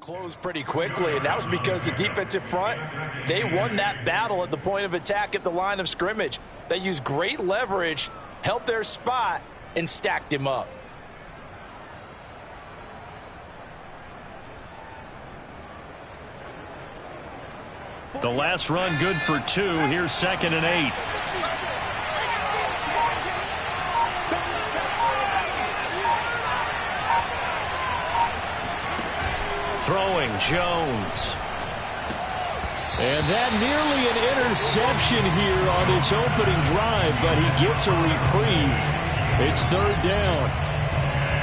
Closed pretty quickly, and that was because the defensive front, they won that battle at the point of attack at the line of scrimmage. They used great leverage, held their spot, and stacked him up. The last run good for 2. Here's 2nd and 8. Throwing Jones. And that nearly an interception here on this opening drive, but he gets a reprieve. It's 3rd down.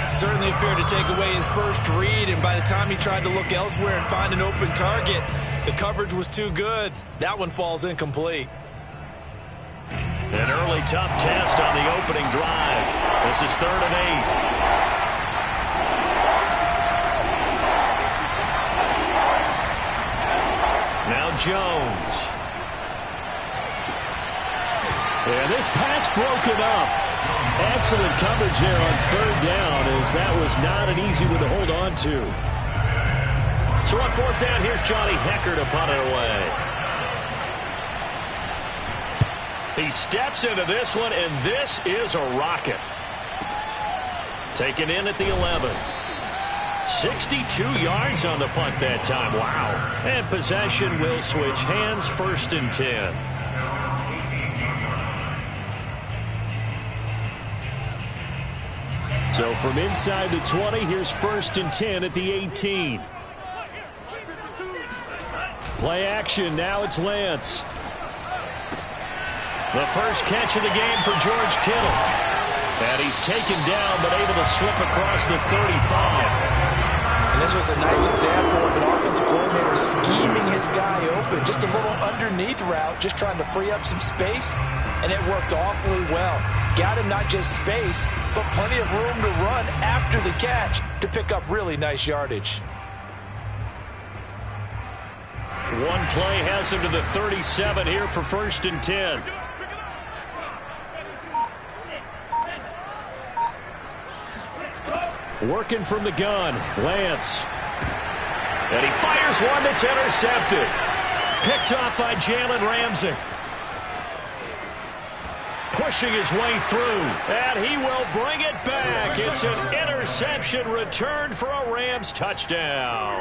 Certainly appeared to take away his first read, and by the time he tried to look elsewhere and find an open target, the coverage was too good. That one falls incomplete. An early tough test on the opening drive. This is 3rd and 8. Now Jones. And this pass broken up. Excellent coverage there on 3rd down, as that was not an easy one to hold on to. So on 4th down, here's Johnny Hekker to punt it away. He steps into this one, and this is a rocket. Taken in at the 11. 62 yards on the punt that time. Wow. And possession will switch hands, 1st and 10. So from inside the 20, here's 1st and 10 at the 18. Play action. Now it's Lance. The first catch of the game for George Kittle. And he's taken down, but able to slip across the 35. And this was a nice example of an offensive coordinator scheming his guy open. Just a little underneath route, just trying to free up some space, and it worked awfully well. Got him not just space, but plenty of room to run after the catch to pick up really nice yardage. One play has him to the 37 here for 1st and 10. Working from the gun, Lance. And he fires one that's intercepted. Picked off by Jalen Ramsey. Pushing his way through, and he will bring it back. It's an interception returned for a Rams touchdown.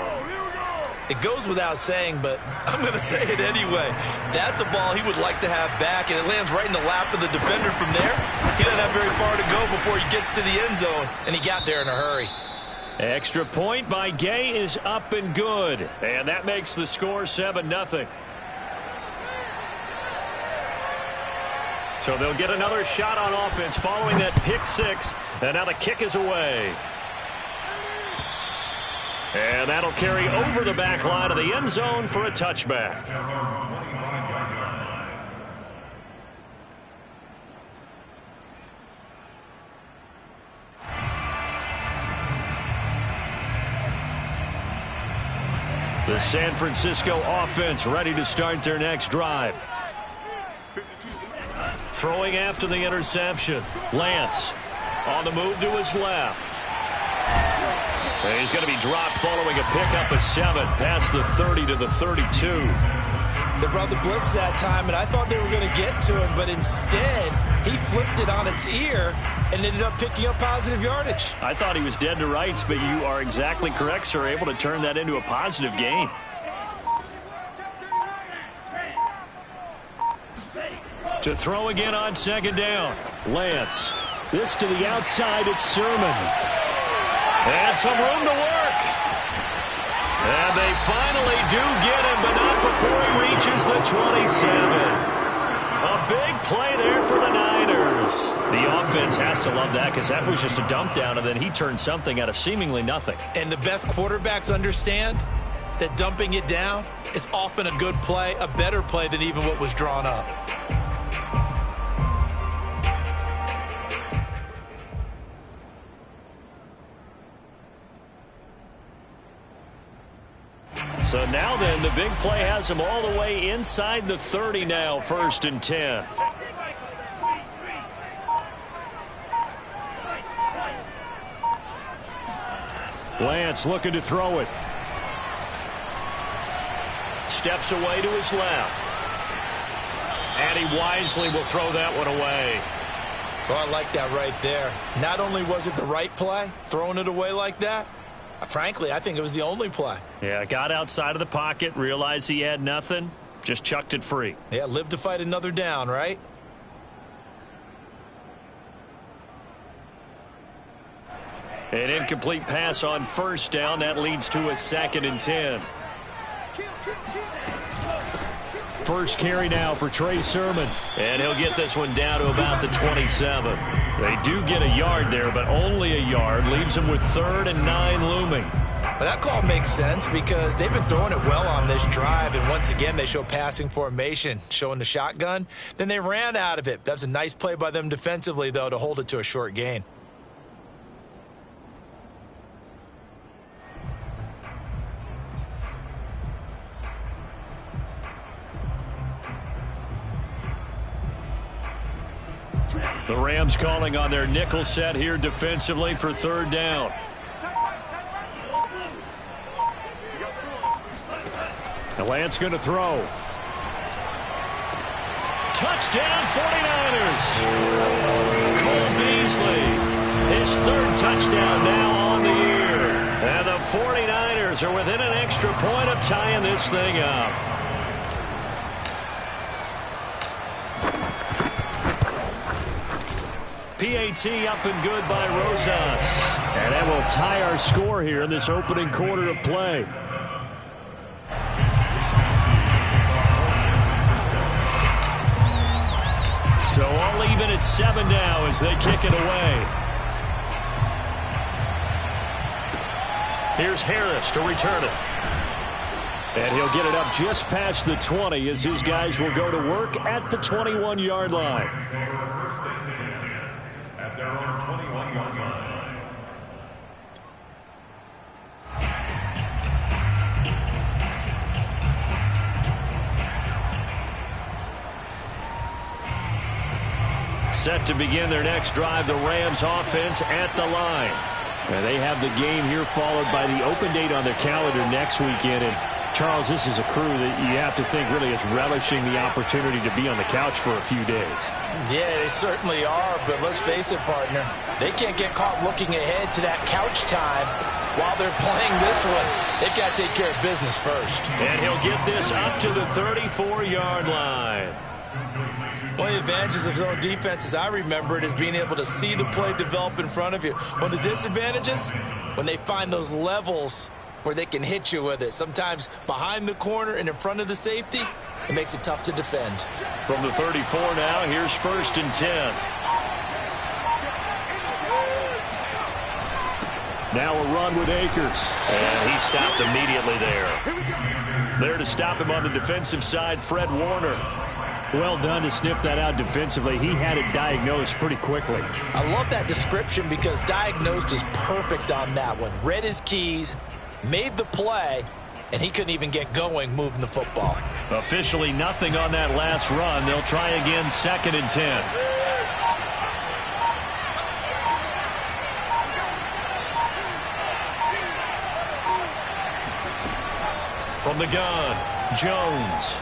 It goes without saying, but I'm going to say it anyway. That's a ball he would like to have back, and it lands right in the lap of the defender from there. He doesn't have very far to go before he gets to the end zone, and he got there in a hurry. Extra point by Gay is up and good, and that makes the score 7-0. So they'll get another shot on offense following that pick 6, and now the kick is away. And that'll carry over the back line of the end zone for a touchback. The San Francisco offense ready to start their next drive. Throwing after the interception. Lance on the move to his left. And he's going to be dropped following a pickup of 7 past the 30 to the 32. They brought the blitz that time, and I thought they were going to get to him, but instead he flipped it on its ear and ended up picking up positive yardage. I thought he was dead to rights, but you are exactly correct, sir. Able to turn that into a positive gain. To throw again on 2nd down. Lance. This to the outside. It's Sermon. And some room to work. And they finally do get him, but not before he reaches the 27. A big play there for the Niners. The offense has to love that, because that was just a dump down, and then he turned something out of seemingly nothing. And the best quarterbacks understand that dumping it down is often a good play, a better play than even what was drawn up. So now then, the big play has him all the way inside the 30 now, 1st and 10. Lance looking to throw it. steps away to his left. And he wisely will throw that one away. Oh, I like that right there. Not only was it the right play, throwing it away like that, frankly, I think it was the only play. Yeah, got outside of the pocket, realized he had nothing, just chucked it free. Yeah, live to fight another down, right? An incomplete pass on first down. That leads to a 2nd and 10. First carry now for Trey Sermon. And he'll get this one down to about the 27. They do get a yard there, but only a yard. Leaves them with 3rd and 9 looming. But that call makes sense because they've been throwing it well on this drive, and once again they show passing formation, showing the shotgun. Then they ran out of it. That's a nice play by them defensively, though, to hold it to a short gain. The Rams calling on their nickel set here defensively for 3rd down. And Lance going to throw. Touchdown 49ers. Cole Beasley, his 3rd touchdown now on the year. And the 49ers are within an extra point of tying this thing up. PAT up and good by Rosas. And that will tie our score here in this opening quarter of play. So all even at 7 now as they kick it away. Here's Harris to return it. And he'll get it up just past the 20 as his guys will go to work at the 21-yard line. At their own 21-yard line. Set to begin their next drive, the Rams offense at the line. And they have the game here followed by the open date on their calendar next weekend. And Charles, this is a crew that you have to think really is relishing the opportunity to be on the couch for a few days. Yeah, they certainly are, but let's face it, partner. They can't get caught looking ahead to that couch time while they're playing this one. They've got to take care of business first. And he'll get this up to the 34-yard line. One of the advantages of zone defense, as I remember it, is being able to see the play develop in front of you. One of the disadvantages, when they find those levels where they can hit you with it. Sometimes behind the corner and in front of the safety, it makes it tough to defend. From the 34 now, here's 1st and 10. Now a run with Akers. And he stopped immediately there. There to stop him on the defensive side, Fred Warner. Well done to sniff that out defensively. He had it diagnosed pretty quickly. I love that description because diagnosed is perfect on that one. Read his keys, made the play, and he couldn't even get going moving the football. Officially nothing on that last run. They'll try again 2nd and 10. From the gun, Jones.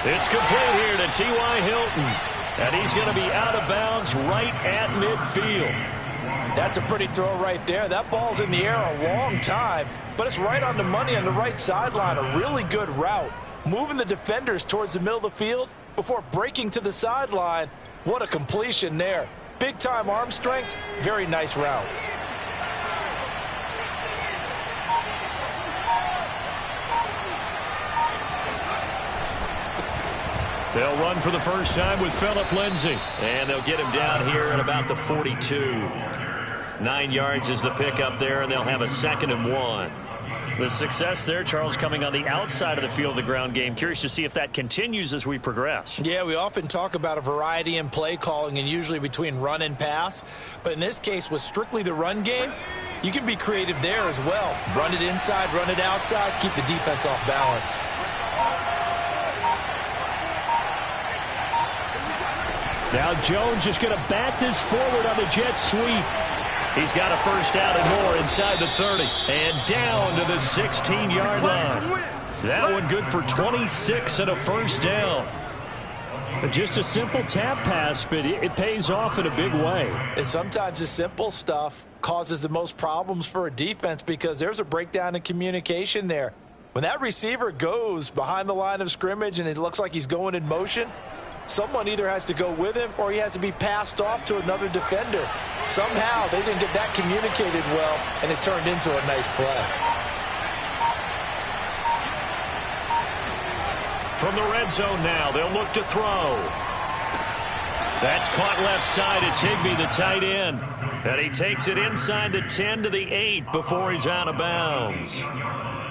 It's complete here to T.Y. Hilton. And he's going to be out of bounds right at midfield. That's a pretty throw right there. That ball's in the air a long time, but it's right on the money on the right sideline. A really good route. Moving the defenders towards the middle of the field before breaking to the sideline. What a completion there. Big-time arm strength. Very nice route. They'll run for the first time with Phillip Lindsay. And they'll get him down here at about the 42. 9 yards is the pickup there, and they'll have a 2nd and 1. The success there, Charles, coming on the outside of the field of the ground game. Curious to see if that continues as we progress. Yeah, we often talk about a variety in play calling and usually between run and pass. But in this case, with strictly the run game, you can be creative there as well. Run it inside, run it outside, keep the defense off balance. Now Jones just going to back this forward on the jet sweep. He's got a first down and more inside the 30. And down to the 16-yard line. That one good for 26 and a first down. Just a simple tap pass, but it pays off in a big way. And sometimes the simple stuff causes the most problems for a defense because there's a breakdown in communication there. When that receiver goes behind the line of scrimmage and it looks like he's going in motion, someone either has to go with him or he has to be passed off to another defender. Somehow they didn't get that communicated well, and it turned into a nice play. From the red zone now, they'll look to throw. That's caught left side. It's Higbee, the tight end. And he takes it inside the 10 to the 8 before he's out of bounds.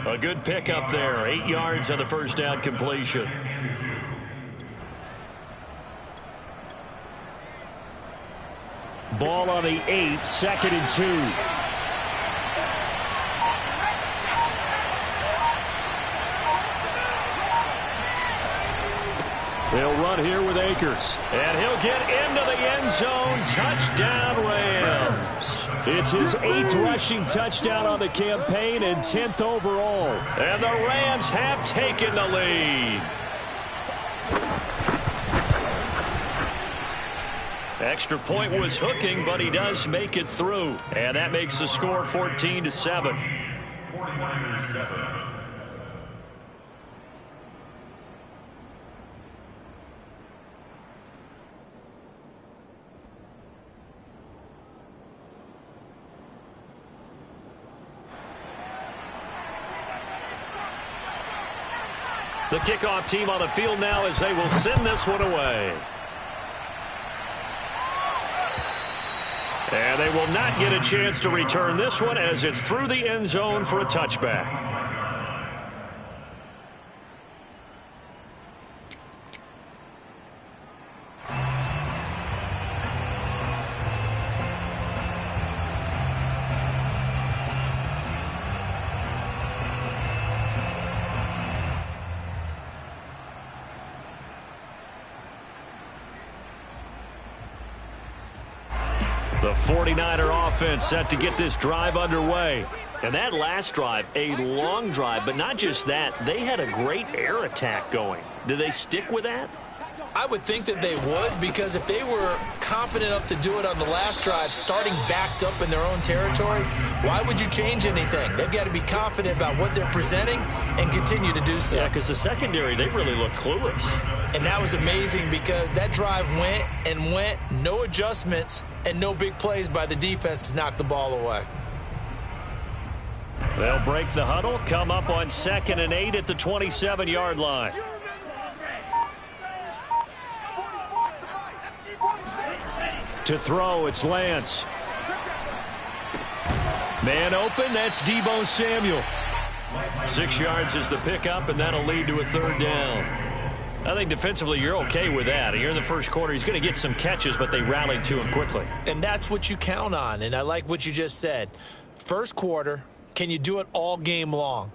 A good pickup there. 8 yards on the first down completion. Ball on the 8, 2nd and 2. They'll run here with Akers. And he'll get into the end zone. Touchdown, Rams. It's his 8th rushing touchdown on the campaign and 10th overall. And the Rams have taken the lead. Extra point was hooking, but he does make it through. And that makes the score 14-7. 49-7. The kickoff team on the field now as they will send this one away. And they will not get a chance to return this one as it's through the end zone for a touchback. The 49er offense set to get this drive underway. And that last drive, a long drive, but not just that. They had a great air attack going. Do they stick with that? I would think that they would, because if they were confident enough to do it on the last drive, starting backed up in their own territory, why would you change anything? They've got to be confident about what they're presenting and continue to do so. Yeah, because the secondary, they really looked clueless. And that was amazing because that drive went and went, no adjustments, and no big plays by the defense to knock the ball away. They'll break the huddle, come up on 2nd and 8 at the 27-yard line. To throw, it's Lance. Man open, that's Deebo Samuel. 6 yards is the pickup, and that'll lead to a 3rd down. I think defensively you're okay with that. Here in the first quarter, he's going to get some catches, but they rallied to him quickly. And that's what you count on, and I like what you just said. First quarter, can you do it all game long?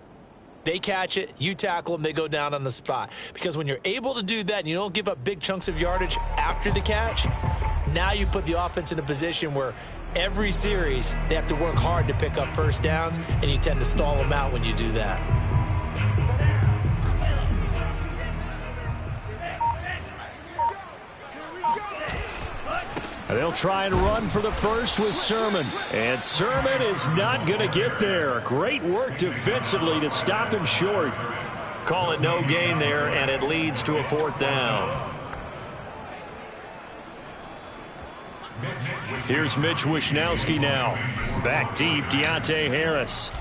They catch it, you tackle them, they go down on the spot. Because when you're able to do that and you don't give up big chunks of yardage after the catch, now you put the offense in a position where every series they have to work hard to pick up first downs, and you tend to stall them out when you do that. They'll try and run for the first with Sermon. And Sermon is not going to get there. Great work defensively to stop him short. Call it no gain there, and it leads to a 4th down. Here's Mitch Wishnowsky now. Back deep, Deontay Harris.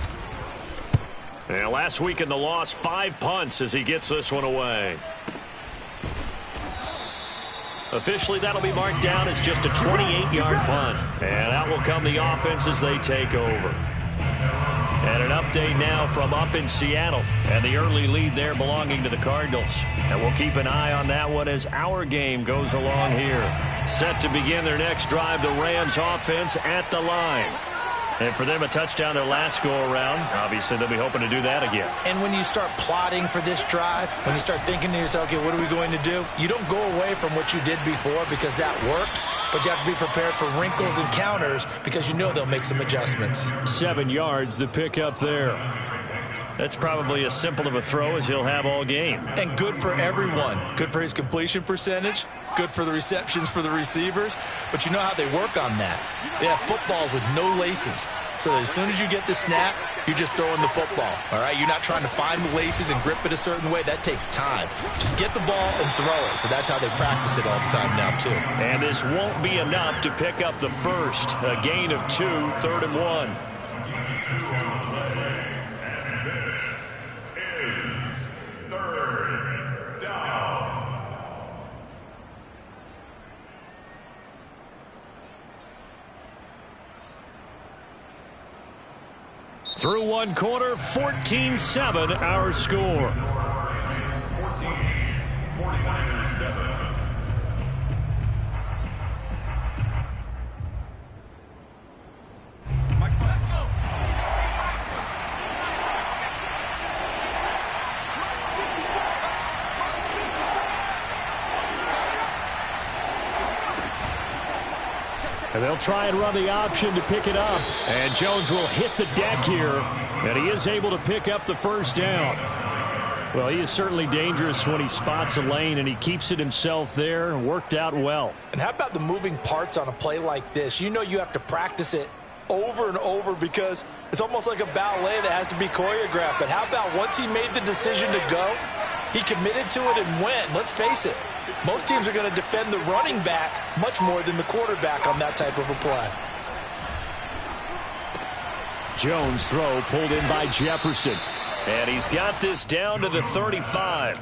And last week in the loss, 5 punts as he gets this one away. Officially, that'll be marked down as just a 28-yard punt. And out will come the offense as they take over. And an update now from up in Seattle. And the early lead there belonging to the Cardinals. And we'll keep an eye on that one as our game goes along here. Set to begin their next drive, the Rams offense at the line. And for them, a touchdown their last go-around. Obviously, they'll be hoping to do that again. And when you start plotting for this drive, when you start thinking to yourself, okay, what are we going to do? You don't go away from what you did before because that worked, but you have to be prepared for wrinkles and counters because you know they'll make some adjustments. 7 yards, the pickup there. That's probably as simple of a throw as he'll have all game. And good for everyone. Good for his completion percentage. Good for the receptions for the receivers. But you know how they work on that. They have footballs with no laces. So as soon as you get the snap, you're just throwing the football. All right? You're not trying to find the laces and grip it a certain way. That takes time. Just get the ball and throw it. So that's how they practice it all the time now, too. And this won't be enough to pick up the first. A gain of 2, 3rd and 1. Through one quarter, 14-7 our score. 49-7. And they'll try and run the option to pick it up. And Jones will hit the deck here. And he is able to pick up the first down. Well, he is certainly dangerous when he spots a lane, and he keeps it himself there and worked out well. And how about the moving parts on a play like this? You know you have to practice it over and over because it's almost like a ballet that has to be choreographed. But how about once he made the decision to go, he committed to it and went. Let's face it. Most teams are going to defend the running back much more than the quarterback on that type of a play. Jones' throw pulled in by Jefferson. And he's got this down to the 35.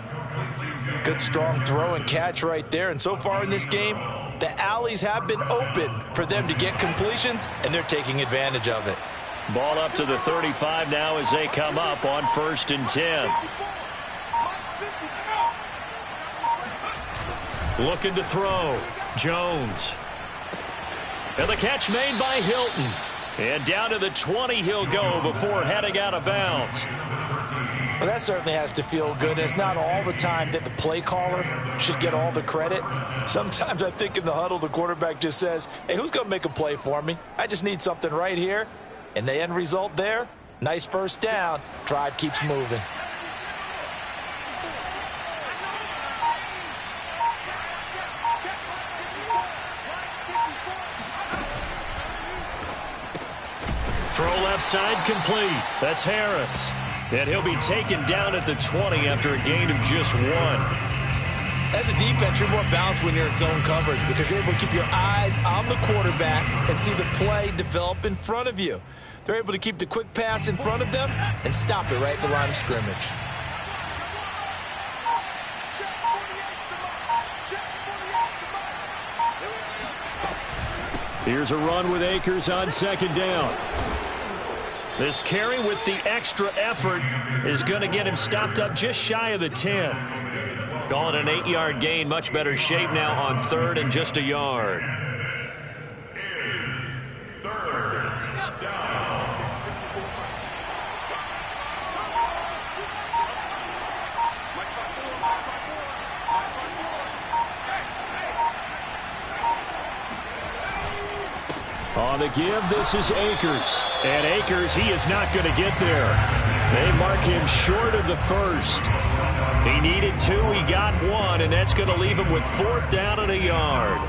Good strong throw and catch right there. And so far in this game, the alleys have been open for them to get completions, and they're taking advantage of it. Ball up to the 35 now as they come up on 1st and 10. Looking to throw. Jones. And the catch made by Hilton. And down to the 20 he'll go before heading out of bounds. Well, that certainly has to feel good. It's not all the time that the play caller should get all the credit. Sometimes I think in the huddle the quarterback just says, hey, who's going to make a play for me? I just need something right here. And the end result there, nice first down. Drive keeps moving. Throw left side complete. That's Harris. And he'll be taken down at the 20 after a gain of just 1. As a defense, you're more balanced when you're in zone coverage because you're able to keep your eyes on the quarterback and see the play develop in front of you. They're able to keep the quick pass in front of them and stop it right at the line of scrimmage. Here's a run with Akers on 2nd down. This carry with the extra effort is going to get him stopped up just shy of the 10. Call it an 8-yard gain. Much better shape now on 3rd and just a yard. On the give, this is Akers. And Akers, he is not going to get there. They mark him short of the first. He needed 2, he got 1, and that's going to leave him with 4th down and a yard.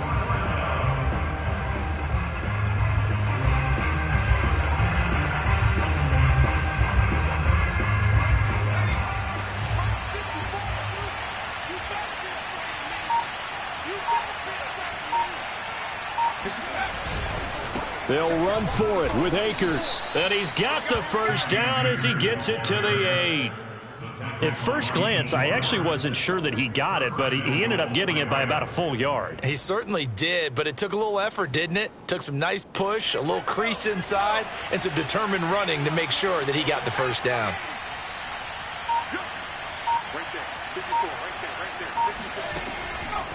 They'll run for it with Akers. And he's got the first down as he gets it to the 8. At first glance, I actually wasn't sure that he got it, but he ended up getting it by about a full yard. He certainly did, but it took a little effort, didn't it? Took some nice push, a little crease inside, and some determined running to make sure that he got the first down.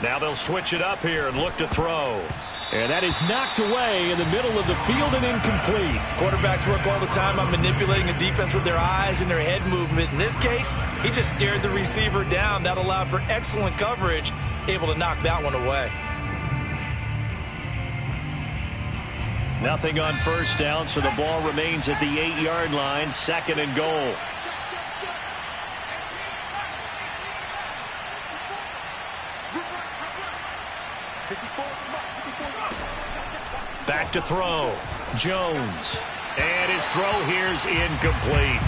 Now they'll switch it up here and look to throw. And that is knocked away in the middle of the field and incomplete. Quarterbacks work all the time on manipulating a defense with their eyes and their head movement. In this case, he just stared the receiver down. That allowed for excellent coverage, able to knock that one away. Nothing on first down, so the ball remains at the 8-yard line, 2nd and goal. Back to throw. Jones. And his throw here's incomplete.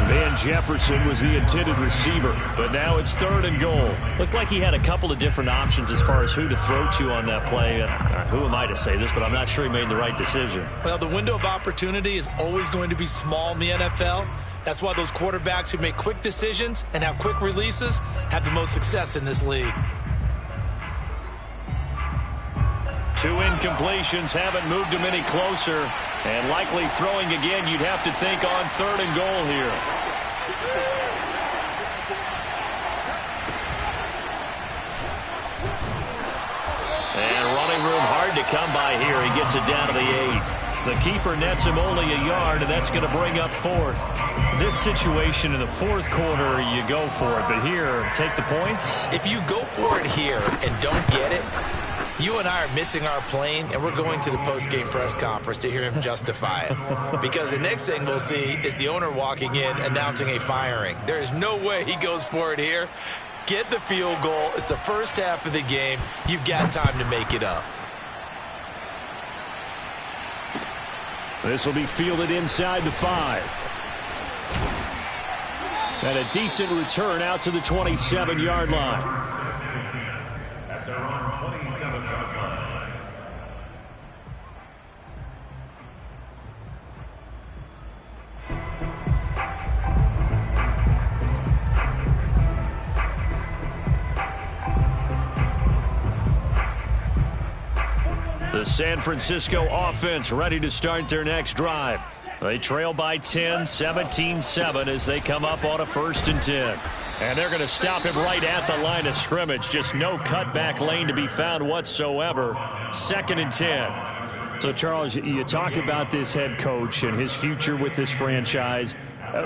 Van Jefferson was the intended receiver, but now it's 3rd and goal. Looked like he had a couple of different options as far as who to throw to on that play. Who am I to say this, but I'm not sure he made the right decision. Well, the window of opportunity is always going to be small in the NFL. That's why those quarterbacks who make quick decisions and have quick releases have the most success in this league. 2 incompletions haven't moved him any closer. And likely throwing again, you'd have to think on 3rd and goal here. And running room hard to come by here. He gets it down to the 8. The keeper nets him only a yard, and that's going to bring up 4th. This situation in the 4th quarter, you go for it. But here, take the points. If you go for it here and don't get it, you and I are missing our plane, and we're going to the post-game press conference to hear him justify it. Because the next thing we'll see is the owner walking in announcing a firing. There is no way he goes for it here. Get the field goal. It's the first half of the game. You've got time to make it up. This will be fielded inside the 5. And a decent return out to the 27-yard line. At their own 27-yard line. The San Francisco offense ready to start their next drive. They trail by 10, 17-7 as they come up on a 1st and 10. And they're going to stop him right at the line of scrimmage. Just no cutback lane to be found whatsoever. 2nd and 10. So, Charles, you talk about this head coach and his future with this franchise.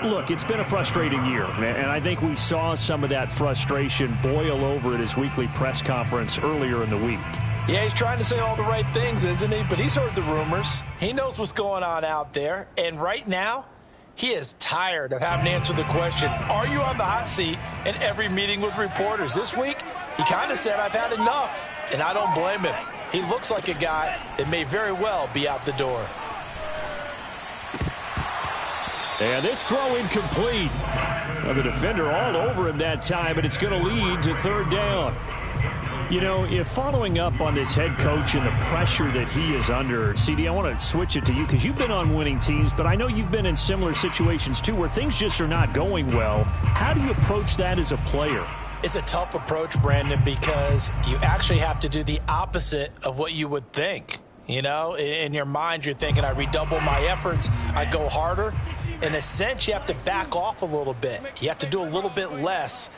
Look, it's been a frustrating year, and I think we saw some of that frustration boil over at his weekly press conference earlier in the week. Yeah, he's trying to say all the right things, isn't he? But he's heard the rumors. He knows what's going on out there. And right now, he is tired of having to answer the question, are you on the hot seat in every meeting with reporters? This week, he kind of said, I've had enough. And I don't blame him. He looks like a guy that may very well be out the door. And this throw incomplete. Well, the defender all over him that time, and it's going to lead to 3rd down. You know, if following up on this head coach and the pressure that he is under, CD, I want to switch it to you because you've been on winning teams, but I know you've been in similar situations too where things just are not going well. How do you approach that as a player? It's a tough approach, Brandon, because you actually have to do the opposite of what you would think. You know, in your mind, you're thinking, I redouble my efforts, I go harder. In a sense, you have to back off a little bit. You have to do a little bit less.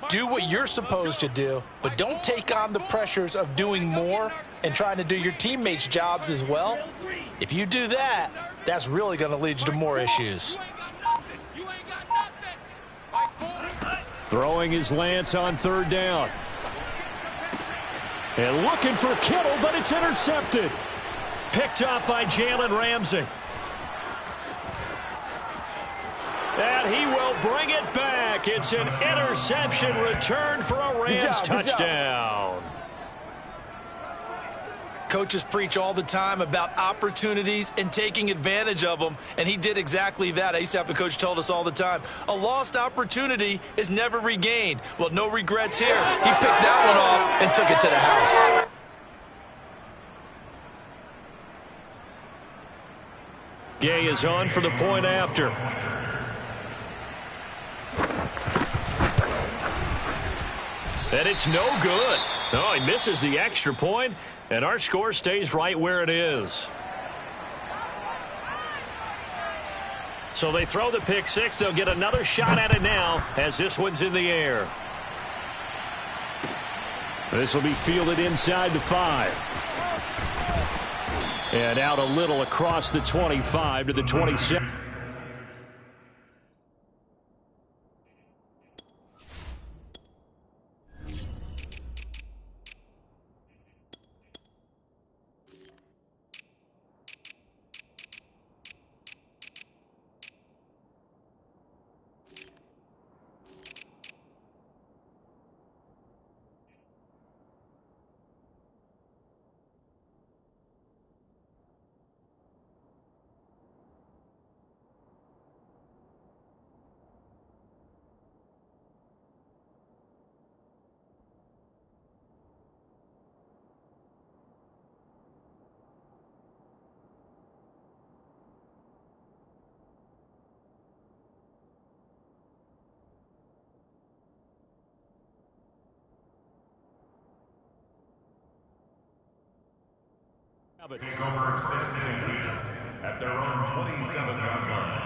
Do what you're supposed to do, but don't take on the pressures of doing more and trying to do your teammates' jobs as well. If you do that, that's really going to lead you to more issues. Throwing is Lance on 3rd down. And looking for Kittle, but it's intercepted. Picked off by Jalen Ramsey. And he will bring it back. It's an interception return for a Rams touchdown. Coaches preach all the time about opportunities and taking advantage of them, and he did exactly that. I used to have a coach told us all the time, a lost opportunity is never regained. Well, no regrets here. He picked that one off and took it to the house. Gay is on for the point after. And it's no good. Oh, he misses the extra point, and our score stays right where it is. So they throw the pick 6. They'll get another shot at it now as this one's in the air. This will be fielded inside the 5. And out a little across the 25 to the 27. Take over extended at their own 27-yard line.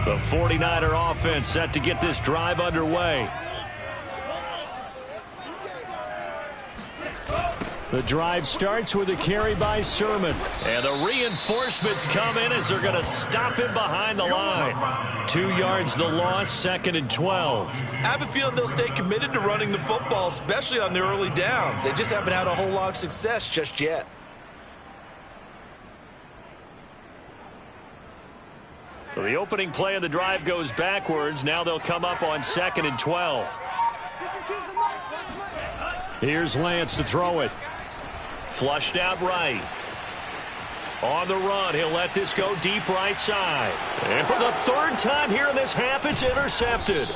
The 49er offense set to get this drive underway. The drive starts with a carry by Sermon. And the reinforcements come in as they're going to stop him behind the line. 2 yards the loss, 2nd and 12. I have a feeling they'll stay committed to running the football, especially on their early downs. They just haven't had a whole lot of success just yet. So the opening play of the drive goes backwards. Now they'll come up on 2nd and 12. Here's Lance to throw it. Flushed out right. On the run, he'll let this go deep right side. And for the 3rd time here in this half, it's intercepted.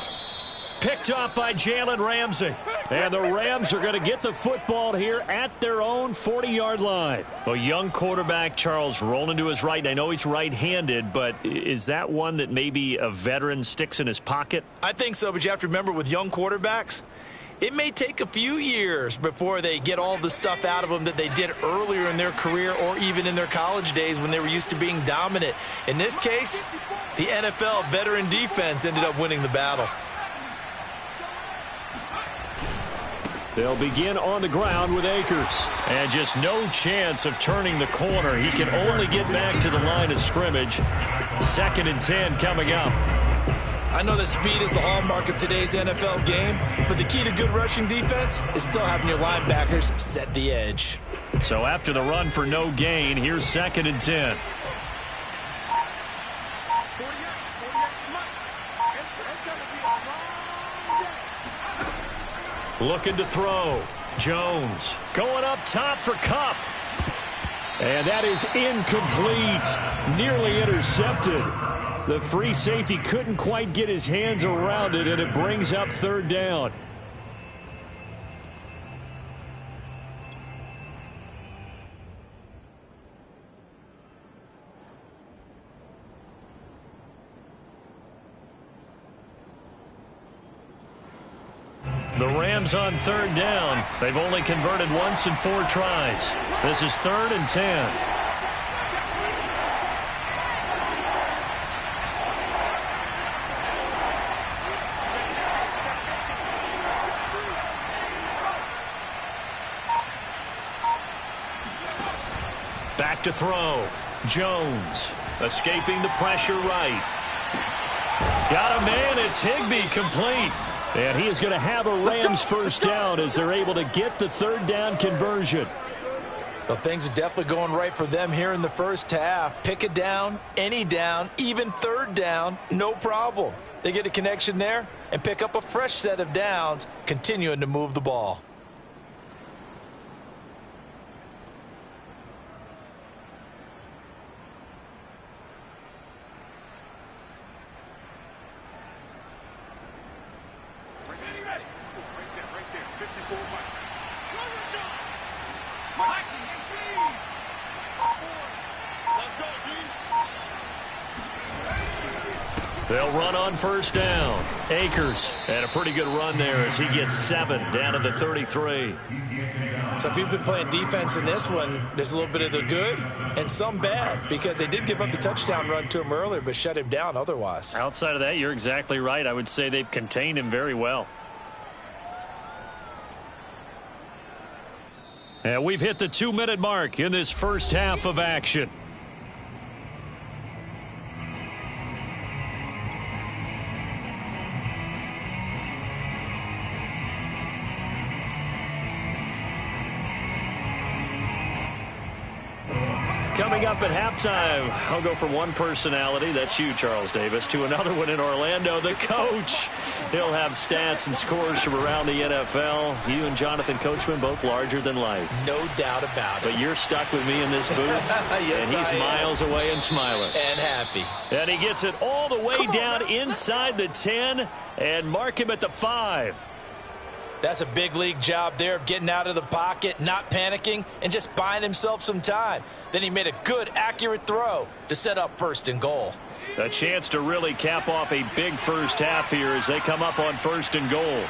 Picked up by Jalen Ramsey. And the Rams are going to get the football here at their own 40-yard line. A young quarterback, Charles, rolling to his right. I know he's right-handed, but is that one that maybe a veteran sticks in his pocket? I think so, but you have to remember with young quarterbacks, it may take a few years before they get all the stuff out of them that they did earlier in their career or even in their college days when they were used to being dominant. In this case, the NFL veteran defense ended up winning the battle. They'll begin on the ground with Akers. And just no chance of turning the corner. He can only get back to the line of scrimmage. 2nd and 10 coming up. I know that speed is the hallmark of today's NFL game, but the key to good rushing defense is still having your linebackers set the edge. So after the run for no gain, here's 2nd and 10. Looking to throw. Jones going up top for Kupp. And that is incomplete. Nearly intercepted. The free safety couldn't quite get his hands around it, and it brings up 3rd down. The Rams on 3rd down. They've only converted once in 4 tries. This is 3rd and 10. Back to throw. Jones escaping the pressure right. Got a man. It's Higbee complete. And he is going to have a Rams first down as they're able to get the 3rd down conversion. Well, things are definitely going right for them here in the first half. Pick a down, any down, even 3rd down, no problem. They get a connection there and pick up a fresh set of downs, continuing to move the ball. They'll run on 1st down. Akers had a pretty good run there as he gets 7 down to the 33. So if you've been playing defense in this one, there's a little bit of the good and some bad because they did give up the touchdown run to him earlier but shut him down otherwise. Outside of that, you're exactly right. I would say they've contained him very well. And we've hit the 2-minute mark in this first half of action. Coming up at halftime, I'll go from one personality, that's you, Charles Davis, to another one in Orlando, the coach. He'll have stats and scores from around the NFL. You and Jonathan Coachman, both larger than life. No doubt about it. But you're stuck with me in this booth, yes, and he's miles away and smiling. And happy. And he gets it all the way down inside the 10 and mark him at the 5. That's a big league job there of getting out of the pocket, not panicking, and just buying himself some time. Then he made a good, accurate throw to set up 1st and goal. A chance to really cap off a big first half here as they come up on 1st and goal.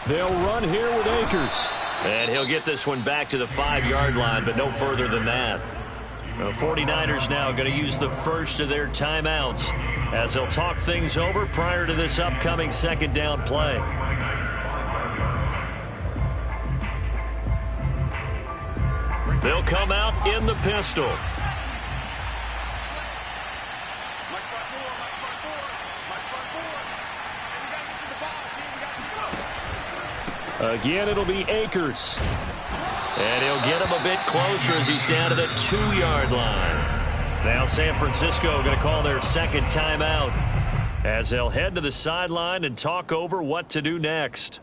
They'll run here with Akers. And he'll get this one back to the 5-yard line, but no further than that. The 49ers now going to use the first of their timeouts as they'll talk things over prior to this upcoming 2nd down play. They'll come out in the pistol. Again, it'll be Akers. And he'll get him a bit closer as he's down to the 2-yard line. Now San Francisco going to call their 2nd timeout as they'll head to the sideline and talk over what to do next.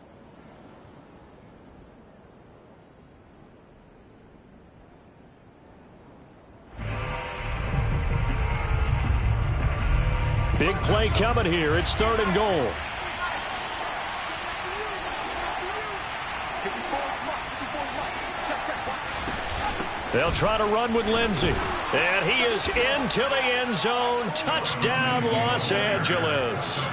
Big play coming here. It's 3rd and goal. They'll try to run with Lindsey. And he is into the end zone. Touchdown, Los Angeles.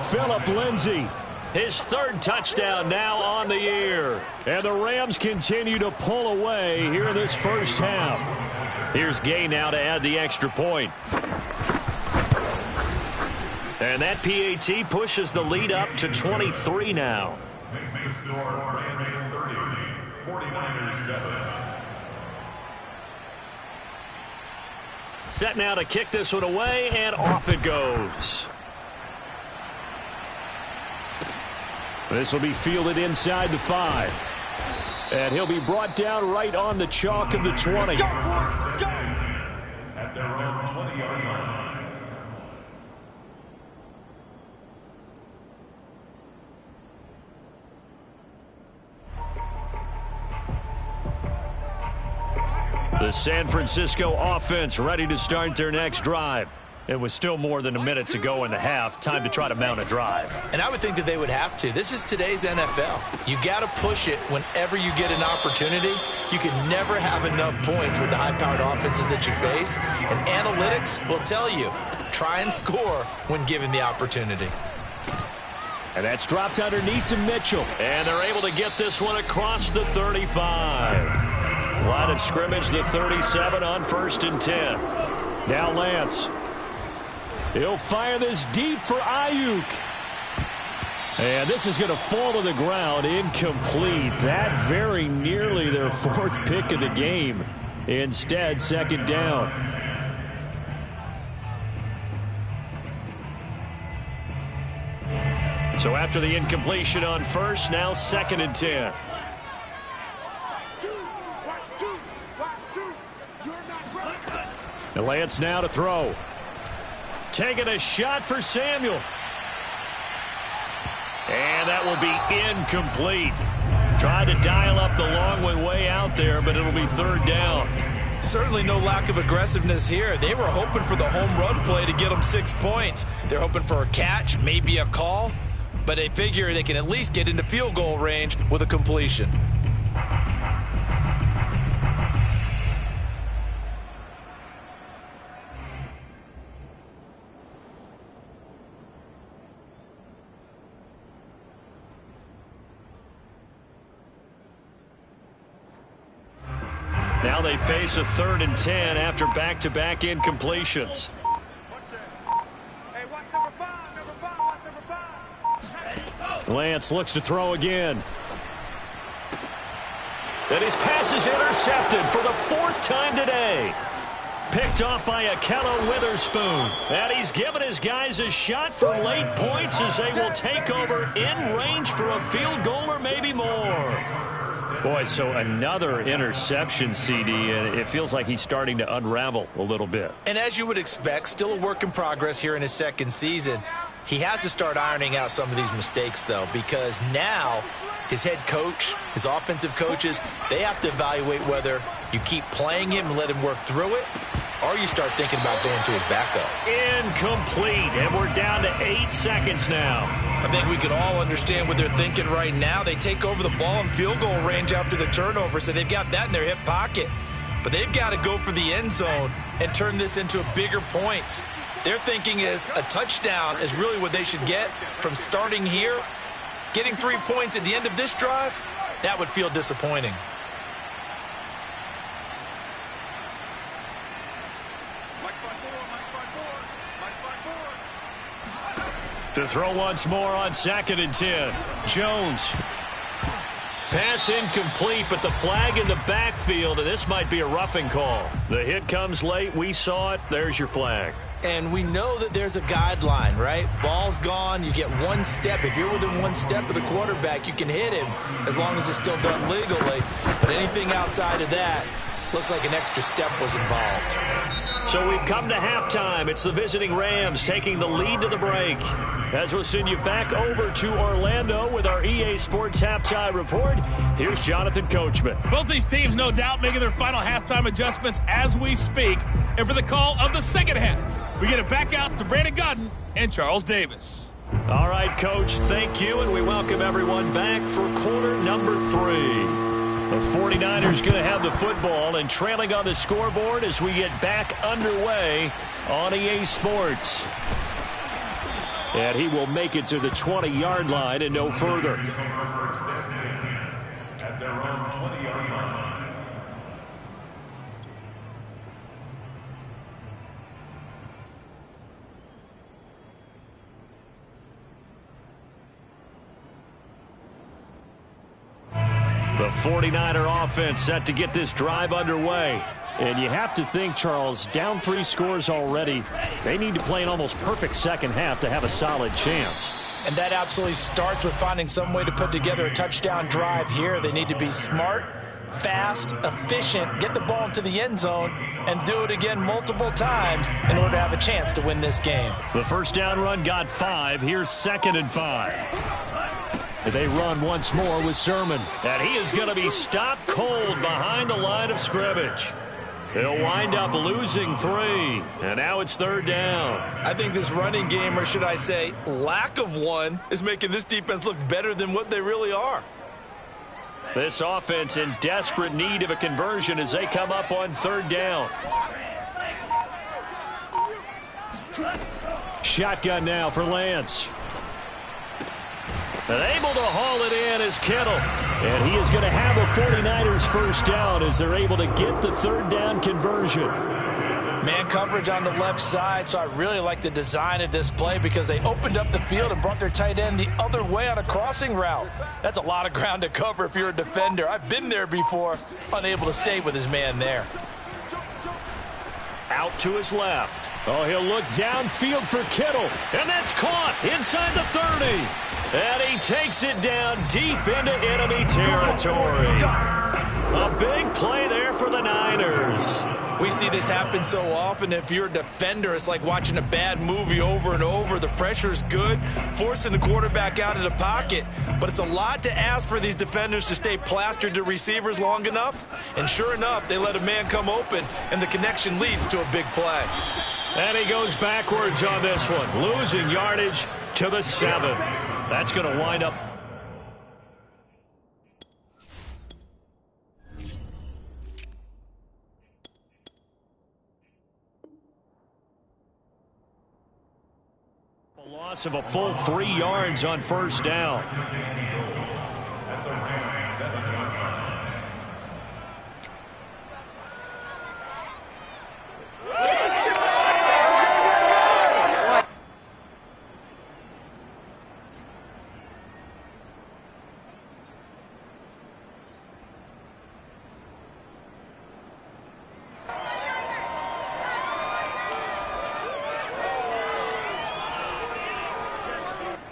Phillip Lindsay. His 3rd touchdown now on the year. And the Rams continue to pull away here in this first half. Here's Gay now to add the extra point. And that PAT pushes the lead up to 23 now. Makes the score Rams 30, 49ers 7. Set now to kick this one away, and off it goes. This will be fielded inside the 5. And he'll be brought down right on the chalk of the 20. Let's go. At their own 20-yard line. The San Francisco offense ready to start their next drive. It was still more than a minute to go in the half. Time to try to mount a drive. And I would think that they would have to. This is today's NFL. You got to push it whenever you get an opportunity. You can never have enough points with the high-powered offenses that you face. And analytics will tell you, try and score when given the opportunity. And that's dropped underneath to Mitchell. And they're able to get this one across the 35. Line of scrimmage, the 37 on 1st and 10. Now Lance. He'll fire this deep for Ayuk. And this is going to fall to the ground, incomplete. That very nearly their 4th pick of the game. Instead, 2nd down. So after the incompletion on 1st, now 2nd and 10. And Lance now to throw. Taking a shot for Samuel. And that will be incomplete. Tried to dial up the long way out there, but it'll be 3rd down. Certainly no lack of aggressiveness here. They were hoping for the home run play to get them 6 points. They're hoping for a catch, maybe a call, but they figure they can at least get into field goal range with a completion. Now they face a 3rd and 10 after back-to-back incompletions. Lance looks to throw again. And his pass is intercepted for the 4th time today. Picked off by Ahkello Witherspoon. And he's given his guys a shot for late points as they will take over in range for a field goal or maybe more. Boy, so another interception, CD, and it feels like he's starting to unravel a little bit. And as you would expect, still a work in progress here in his 2nd season. He has to start ironing out some of these mistakes, though, because now his head coach, his offensive coaches, they have to evaluate whether you keep playing him and let him work through it, or you start thinking about going to his backup. Incomplete, and we're down to 8 seconds now. I think we can all understand what they're thinking right now. They take over the ball in field goal range after the turnover, so they've got that in their hip pocket. But they've got to go for the end zone and turn this into a bigger point. Their thinking is a touchdown is really what they should get from starting here. Getting 3 points at the end of this drive, that would feel disappointing. To throw once more on 2nd and 10. Jones. Pass incomplete, but the flag in the backfield, and this might be a roughing call. The hit comes late. We saw it. There's your flag. And we know that there's a guideline, right? Ball's gone. You get 1 step. If you're within 1 step of the quarterback, you can hit him as long as it's still done legally. But anything outside of that, looks like an extra step was involved. So we've come to halftime. It's the visiting Rams taking the lead to the break. As we'll send you back over to Orlando with our EA Sports Halftime Report, here's Jonathan Coachman. Both these teams, no doubt, making their final halftime adjustments as we speak. And for the call of the second half, we get it back out to Brandon Gaudin and Charles Davis. All right, Coach, thank you, and we welcome everyone back for quarter number 3. The 49ers going to have the football and trailing on the scoreboard as we get back underway on EA Sports. And he will make it to the 20-yard line and no further. At their own 20-yard line. The 49er offense set to get this drive underway. And you have to think, Charles, down 3 scores already. They need to play an almost perfect second half to have a solid chance. And that absolutely starts with finding some way to put together a touchdown drive here. They need to be smart, fast, efficient, get the ball into the end zone, and do it again multiple times in order to have a chance to win this game. The first down run got 5. Here's 2nd and 5. They run once more with Sermon. And he is going to be stopped cold behind the line of scrimmage. He'll wind up losing 3. And now it's 3rd down. I think this running game, or should I say lack of one, is making this defense look better than what they really are. This offense in desperate need of a conversion as they come up on 3rd down. Shotgun now for Lance. And able to haul it in is Kittle. And he is going to have a 49ers first down as they're able to get the 3rd down conversion. Man coverage on the left side, so I really like the design of this play because they opened up the field and brought their tight end the other way on a crossing route. That's a lot of ground to cover if you're a defender. I've been there before, unable to stay with his man there. Out to his left. Oh, he'll look downfield for Kittle. And that's caught inside the 30. And he takes it down deep into enemy territory. A big play there for the Niners. We see this happen so often. If you're a defender, it's like watching a bad movie over and over. The pressure is good, forcing the quarterback out of the pocket. But it's a lot to ask for these defenders to stay plastered to receivers long enough. And sure enough, they let a man come open, and the connection leads to a big play. And he goes backwards on this one, losing yardage to the 7. That's going to wind up. A loss of a full 3 yards on first down. At the Rams 7-yard line.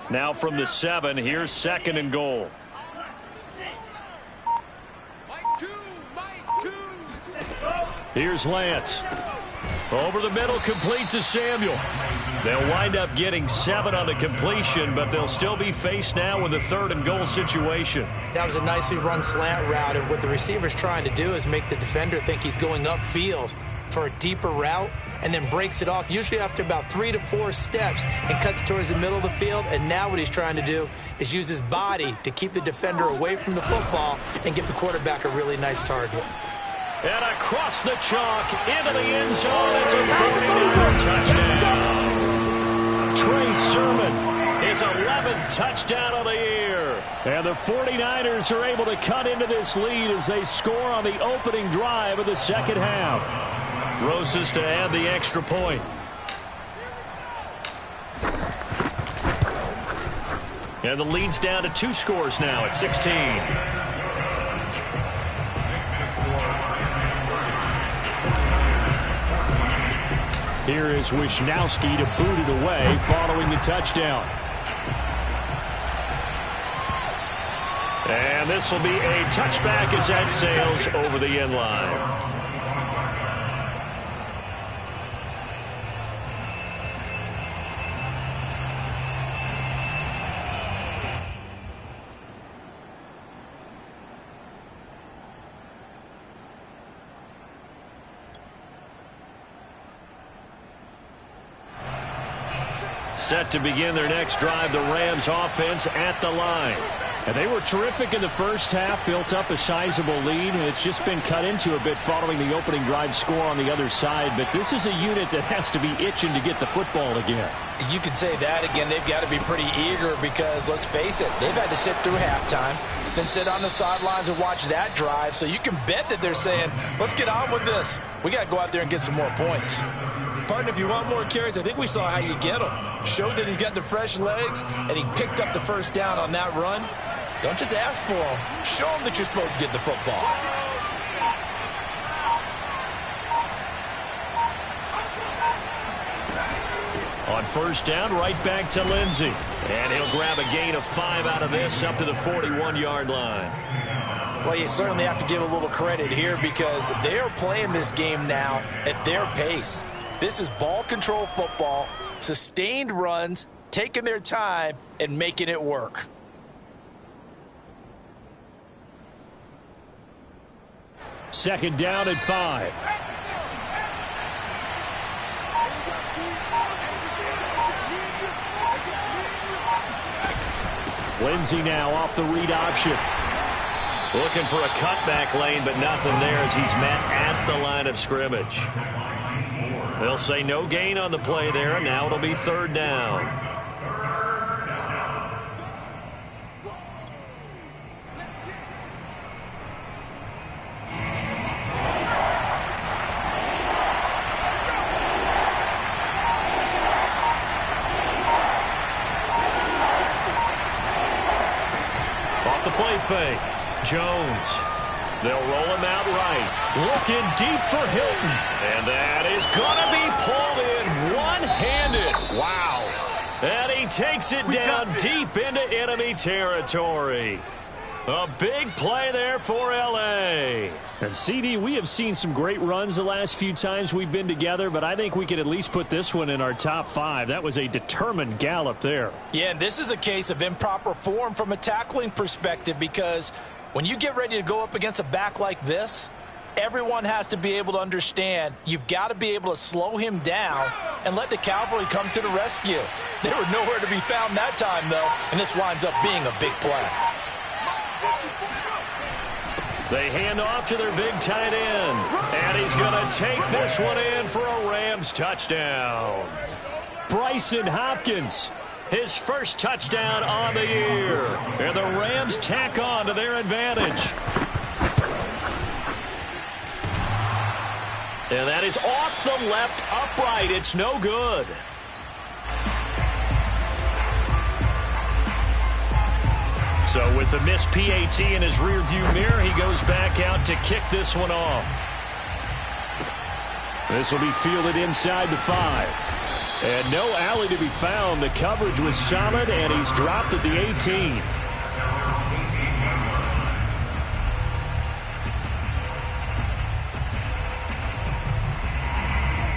Now from the 7, here's 2nd and goal. Here's Lance. Over the middle, complete to Samuel. They'll wind up getting 7 on the completion, but they'll still be faced now with a 3rd and goal situation. That was a nicely run slant route, and what the receiver's trying to do is make the defender think he's going upfield. for a deeper route and then breaks it off, usually after about 3 to 4 steps, and cuts towards the middle of the field. And now what he's trying to do is use his body to keep the defender away from the football and give the quarterback a really nice target. And across the chalk into the end zone. It's a 49er touchdown. Trey Sermon, his 11th touchdown of the year. And the 49ers are able to cut into this lead as they score on the opening drive of the second half. Rosas to add the extra point. And the lead's down to 2 scores now at 16. Here is Wisnowski to boot it away following the touchdown. And this will be a touchback as that sails over the end line. Set to begin their next drive, the Rams offense at the line. And they were terrific in the first half, built up a sizable lead, and it's just been cut into a bit following the opening drive score on the other side. But this is a unit that has to be itching to get the football again. You could say that again. They've got to be pretty eager because, let's face it, they've had to sit through halftime, then sit on the sidelines and watch that drive. So you can bet that they're saying, let's get on with this. We got to go out there and get some more points. Partner, if you want more carries, I think we saw how you get them. Showed that he's got the fresh legs, and he picked up the first down on that run. Don't just ask for them. Show them that you're supposed to get the football. On first down, right back to Lindsey. And he'll grab a gain of 5 out of this up to the 41-yard line. Well, you certainly have to give a little credit here because they are playing this game now at their pace. This is ball control football, sustained runs, taking their time, and making it work. Second down and 5. Lindsey now off the read option. Looking for a cutback lane, but nothing there as he's met at the line of scrimmage. They'll say no gain on the play there, and now it'll be third down. Off the play fake. Jones. They'll roll him out right. Looking deep for Hilton. And that is going to be pulled in one-handed. Wow. And he takes it down deep into enemy territory. A big play there for L.A. And CD, we have seen some great runs the last few times we've been together, but I think we could at least put this one in our top 5. That was a determined gallop there. Yeah, and this is a case of improper form from a tackling perspective because when you get ready to go up against a back like this, everyone has to be able to understand you've got to be able to slow him down and let the cavalry come to the rescue. They were nowhere to be found that time, though, and this winds up being a big play. They hand off to their big tight end, and he's going to take this one in for a Rams touchdown. Bryson Hopkins, his first touchdown on the year, and the Rams tack on to their advantage. And that is off the left upright. It's no good. So with the missed PAT in his rearview mirror, he goes back out to kick this one off. This will be fielded inside the 5. And no alley to be found. The coverage was solid, and he's dropped at the 18.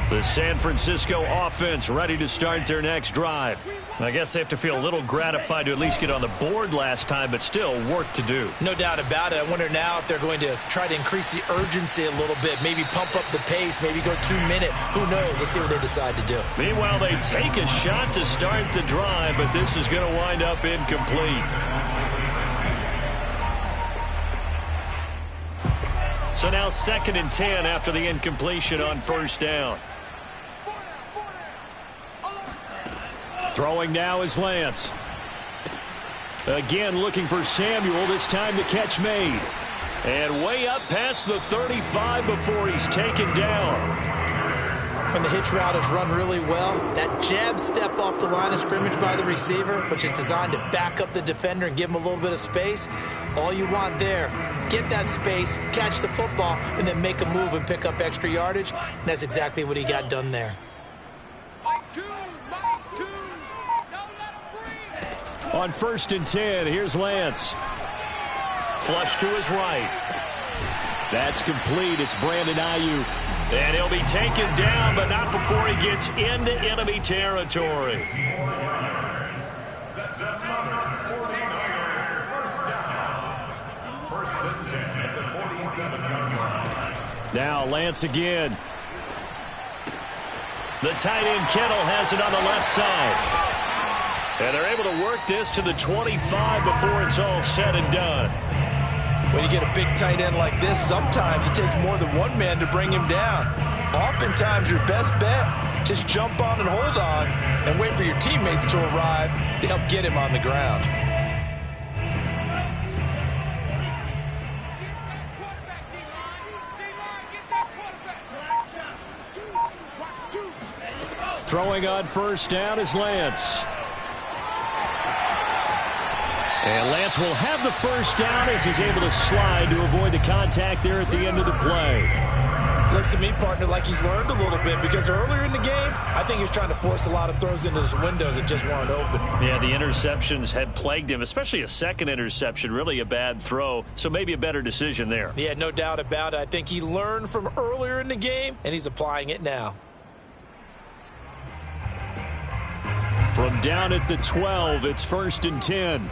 The San Francisco offense ready to start their next drive. I guess they have to feel a little gratified to at least get on the board last time, but still work to do. No doubt about it. I wonder now if they're going to try to increase the urgency a little bit, maybe pump up the pace, maybe go 2 minute. Who knows? Let's see what they decide to do. Meanwhile, they take a shot to start the drive, but this is going to wind up incomplete. So now 2nd and 10 after the incompletion on 1st down. Throwing now is Lance. Again looking for Samuel, this time the catch made. And way up past the 35 before he's taken down. When the hitch route is run really well, that jab step off the line of scrimmage by the receiver, which is designed to back up the defender and give him a little bit of space, all you want there, get that space, catch the football, and then make a move and pick up extra yardage. And that's exactly what he got done there. On 1st and 10, here's Lance. Flush to his right. That's complete. It's Brandon Ayuk. And he'll be taken down, but not before he gets into enemy territory. That's number 49. First down. 1st and 10 at the 47-yard line. Now Lance again. The tight end Kittle has it on the left side. And they're able to work this to the 25 before it's all said and done. When you get a big tight end like this, sometimes it takes more than one man to bring him down. Oftentimes, your best bet, just jump on and hold on and wait for your teammates to arrive to help get him on the ground. Throwing on 1st down is Lance. And Lance will have the 1st down as he's able to slide to avoid the contact there at the end of the play. Looks to me, partner, like he's learned a little bit because earlier in the game, I think he was trying to force a lot of throws into his windows that just weren't open. Yeah, the interceptions had plagued him, especially a second interception, really a bad throw, so maybe a better decision there. Yeah, no doubt about it. I think he learned from earlier in the game, and he's applying it now. From down at the 12, it's 1st and 10.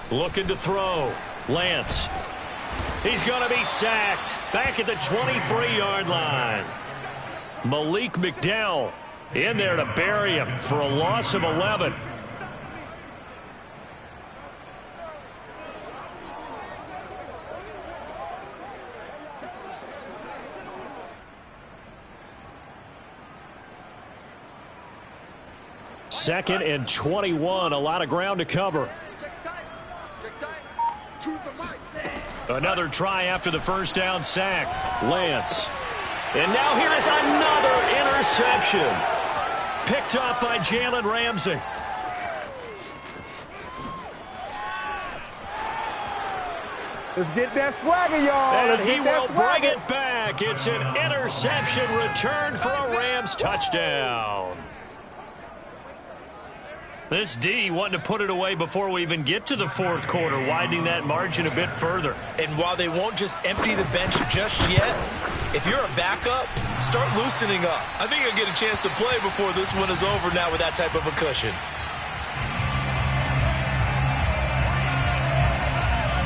Looking to throw. Lance. He's going to be sacked. Back at the 23-yard line. Malik McDowell in there to bury him for a loss of 11. Second and 21, a lot of ground to cover. Another try after the 1st down sack. Lance. And now here is another interception. Picked up by Jalen Ramsey. Let's get that swagger, y'all. And he will bring it back. It's an interception returned for a Rams touchdown. This D wanting to put it away before we even get to the 4th quarter, widening that margin a bit further. And while they won't just empty the bench just yet, if you're a backup, start loosening up. I think you'll get a chance to play before this one is over now with that type of a cushion.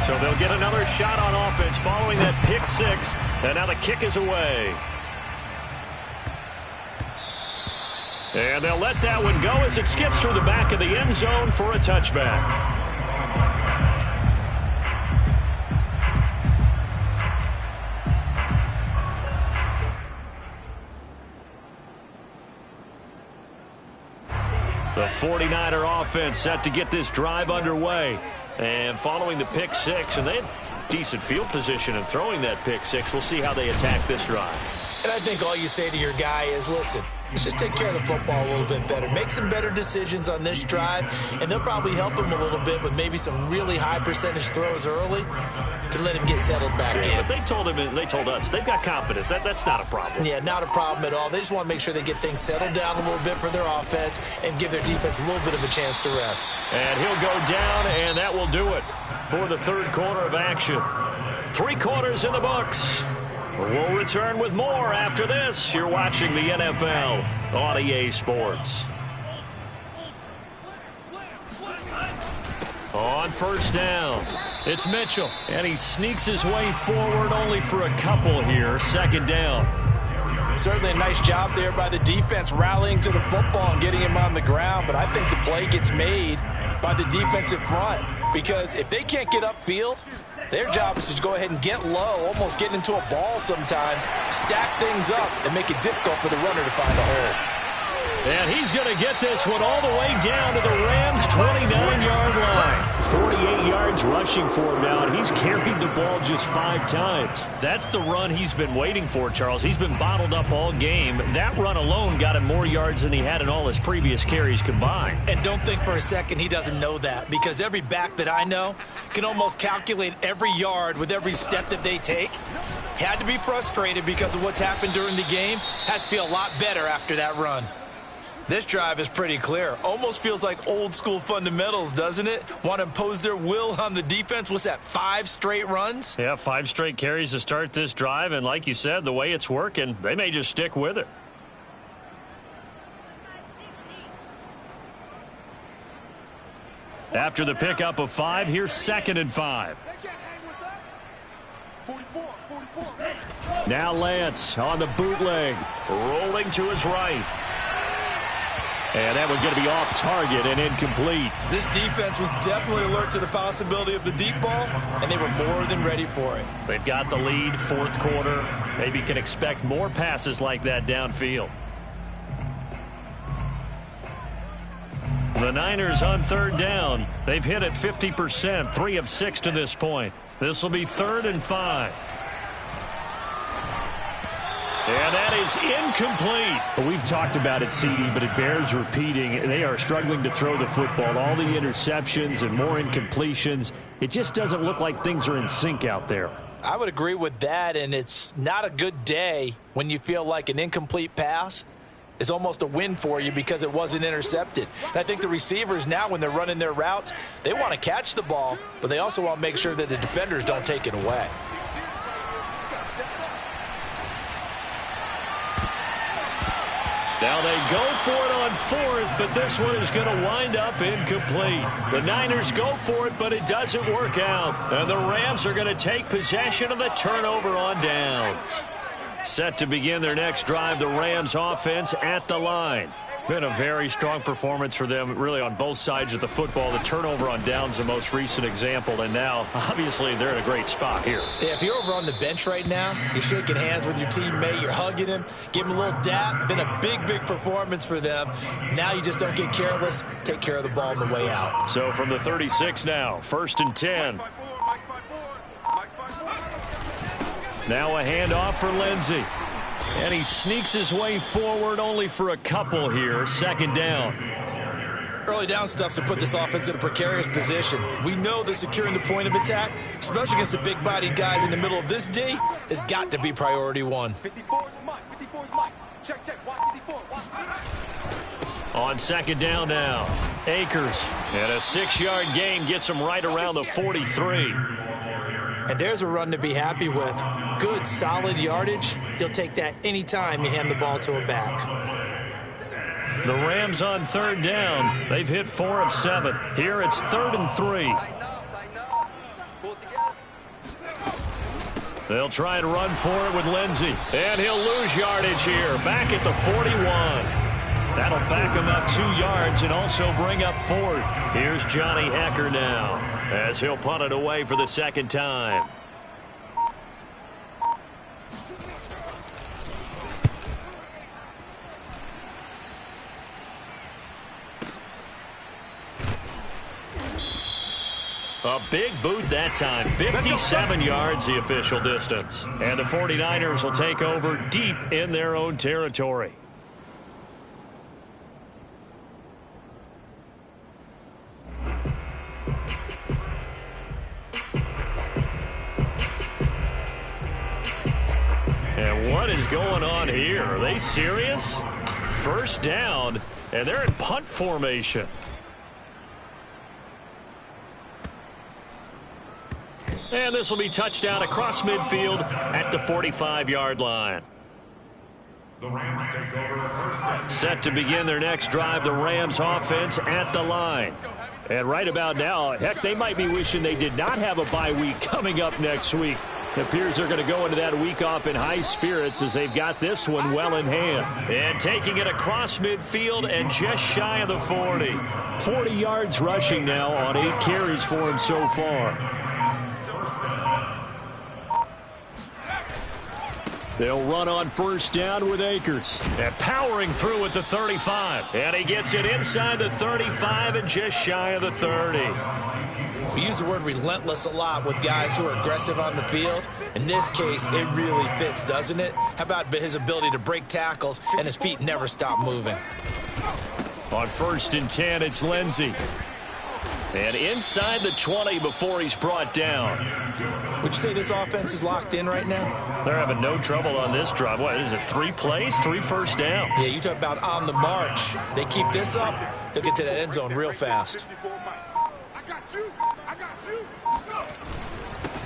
So they'll get another shot on offense following that pick 6, and now the kick is away. And they'll let that one go as it skips through the back of the end zone for a touchback. The 49er offense set to get this drive underway. And following the pick 6, and they had decent field position in throwing that pick 6. We'll see how they attack this drive. And I think all you say to your guy is, listen, let's just take care of the football a little bit better. Make some better decisions on this drive, and they'll probably help him a little bit with maybe some really high percentage throws early to let him get settled back in. But they told us they've got confidence. That's not a problem. Yeah, not a problem at all. They just want to make sure they get things settled down a little bit for their offense and give their defense a little bit of a chance to rest. And he'll go down, and that will do it for the third quarter of action. 3 quarters in the books. We'll return with more after this. You're watching the NFL on EA Sports. On first down, it's Mitchell, and he sneaks his way forward only for a couple here. Second down. Certainly a nice job there by the defense rallying to the football and getting him on the ground, but I think the play gets made by the defensive front because if they can't get upfield, their job is to go ahead and get low, almost get into a ball sometimes, stack things up, and make it difficult for the runner to find a hole. And he's going to get this one all the way down to the Rams' 29-yard line. 48 yards rushing for him now, and he's carried the ball just 5 times. That's the run he's been waiting for, Charles. He's been bottled up all game. That run alone got him more yards than he had in all his previous carries combined. And don't think for a second he doesn't know that, because every back that I know can almost calculate every yard with every step that they take. Had to be frustrated because of what's happened during the game. Has to feel a lot better after that run. This drive is pretty clear. Almost feels like old school fundamentals, doesn't it? Want to impose their will on the defense. What's that, 5 straight runs? Yeah, 5 straight carries to start this drive. And like you said, the way it's working, they may just stick with it. After the pickup of 5, here's 2nd and 5. Now Lance on the bootleg, rolling to his right. And that one's going to be off target and incomplete. This defense was definitely alert to the possibility of the deep ball, and they were more than ready for it. They've got the lead, 4th quarter. Maybe can expect more passes like that downfield. The Niners on 3rd down. They've hit it 50%, 3 of 6 to this point. This will be 3rd and 5. And that is incomplete. Well, we've talked about it, CD, but it bears repeating. They are struggling to throw the football. All the interceptions and more incompletions. It just doesn't look like things are in sync out there. I would agree with that, and it's not a good day when you feel like an incomplete pass is almost a win for you because it wasn't intercepted. And I think the receivers now, when they're running their routes, they want to catch the ball, but they also want to make sure that the defenders don't take it away. Now they go for it on 4th, but this one is going to wind up incomplete. The Niners go for it, but it doesn't work out. And the Rams are going to take possession of the turnover on downs. Set to begin their next drive, the Rams offense at the line. Been a very strong performance for them, really, on both sides of the football. The turnover on downs, the most recent example, and now, obviously, they're in a great spot here. Yeah, if you're over on the bench right now, you're shaking hands with your teammate, you're hugging him, give him a little dap. Been a big, big performance for them. Now you just don't get careless. Take care of the ball on the way out. So from the 36 now, 1st and 10. Now a handoff for Lindsey. And he sneaks his way forward only for a couple here. 2nd down. Early down stuff to put this offense in a precarious position. We know that securing the point of attack, especially against the big-bodied guys in the middle of this D, has got to be priority 1. On 2nd down now, Akers. And a 6-yard gain gets him right around the 43. And there's a run to be happy with. Good, solid yardage. He'll take that anytime you hand the ball to him back. The Rams on 3rd down. They've hit 4 of 7. Here it's 3rd and 3. They'll try and run for it with Lindsey. And he'll lose yardage here. Back at the 41. That'll back him up 2 yards and also bring up 4th. Here's Johnny Hekker now, as he'll punt it away for the 2nd time. A big boot that time. 57 yards the official distance. And the 49ers will take over deep in their own territory. What is going on here? Are they serious? First down, and they're in punt formation. And this will be touchdown across midfield at the 45-yard line. The Rams take over first down. Set to begin their next drive, the Rams offense at the line. And right about now, heck, they might be wishing they did not have a bye week coming up next week. It appears they're going to go into that week off in high spirits as they've got this one well in hand. And taking it across midfield and just shy of the 40. 40 yards rushing now on 8 carries for him so far. They'll run on first down with Akers. And powering through at the 35. And he gets it inside the 35 and just shy of the 30. We use the word relentless a lot with guys who are aggressive on the field. In this case, it really fits, doesn't it? How about his ability to break tackles and his feet never stop moving? On 1st and 10, it's Lindsey. And inside the 20 before he's brought down. Would you say this offense is locked in right now? They're having no trouble on this drive. What is it, 3 plays, 3 first downs? Yeah, you talk about on the march. They keep this up, they'll get to that end zone real fast.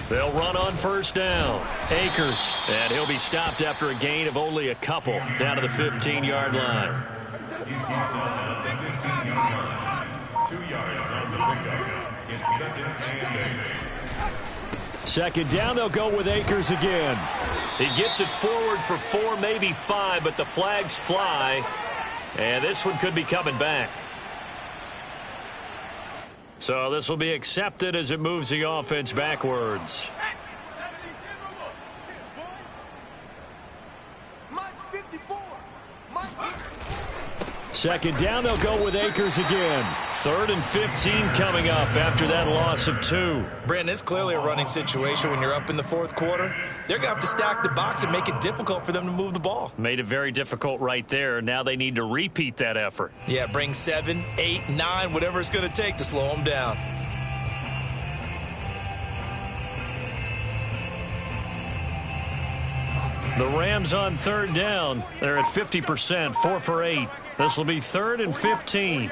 They'll run on first down. Akers. And he'll be stopped after a gain of only a couple down to the 15-yard line. 2 yards on the pickup. It's 2nd and 8. Second down, they'll go with Akers again. He gets it forward for 4, maybe 5, but the flags fly. And this one could be coming back. So this will be accepted as it moves the offense backwards. Second down, they'll go with Akers again. 3rd and 15 coming up after that loss of 2. Brandon, it's clearly a running situation when you're up in the 4th quarter. They're going to have to stack the box and make it difficult for them to move the ball. Made it very difficult right there. Now they need to repeat that effort. Yeah, bring 7, 8, 9, whatever it's going to take to slow them down. The Rams on 3rd down. They're at 50%, 4 for 8. This will be 3rd and 15.